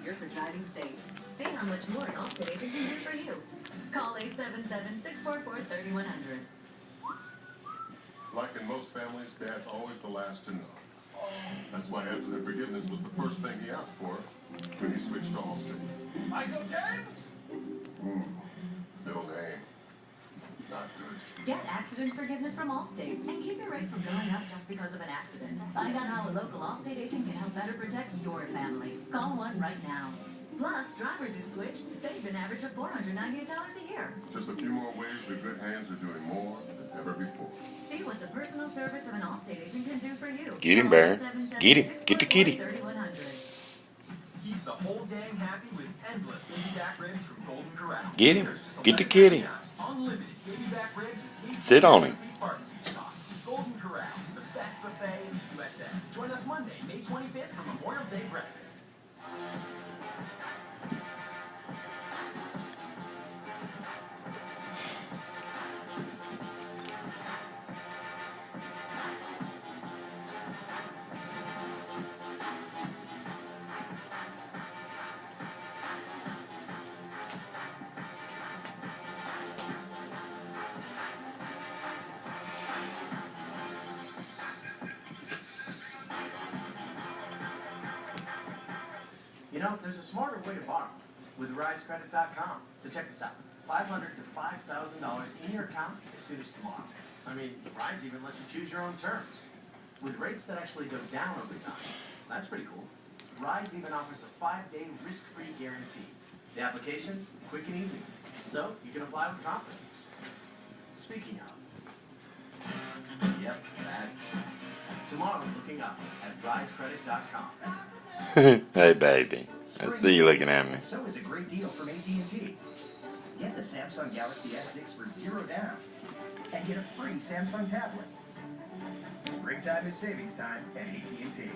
you're for driving safe. See how much more an Allstate agent can do for you. Call 877-644-3100. Like in most families, Dad's always the last to know. That's why accident forgiveness was the first thing he asked for when he switched to Allstate. Michael James? Middle name. Not good. Get accident forgiveness from Allstate and keep your rates from going up just because of an accident. Find out how a local Allstate agent can help better protect your family. Call one right now. Plus, drivers who switch save an average of $498 a year. Just a few more ways the good hands are doing more than ever before. See what the personal service of an Allstate agent can do for you. Get him, Bear. Get him. Get the kitty. Keep the whole gang happy with endless baby back ribs from Golden Corral. Get him. There's just Get the 11 kitty. Unlimited baby back ribs with tasty Sit on him. barbecue sauce. Golden Corral, the best buffet in the USA. Join us Monday, May 25th for Memorial Day breakfast. You know, there's a smarter way to borrow with RiseCredit.com. So check this out. $500 to $5,000 in your account as soon as tomorrow. I mean, Rise even lets you choose your own terms with rates that actually go down over time. That's pretty cool. Rise even offers a 5-day risk-free guarantee. The application, quick and easy. So you can apply with confidence. Speaking of, yep, that's the same. Tomorrow's looking up at RiseCredit.com. Hey, baby. I see you looking at me. So is a great deal from AT&T. Get the Samsung Galaxy S6 for $0 down and get a free Samsung tablet. Springtime is savings time at AT&T.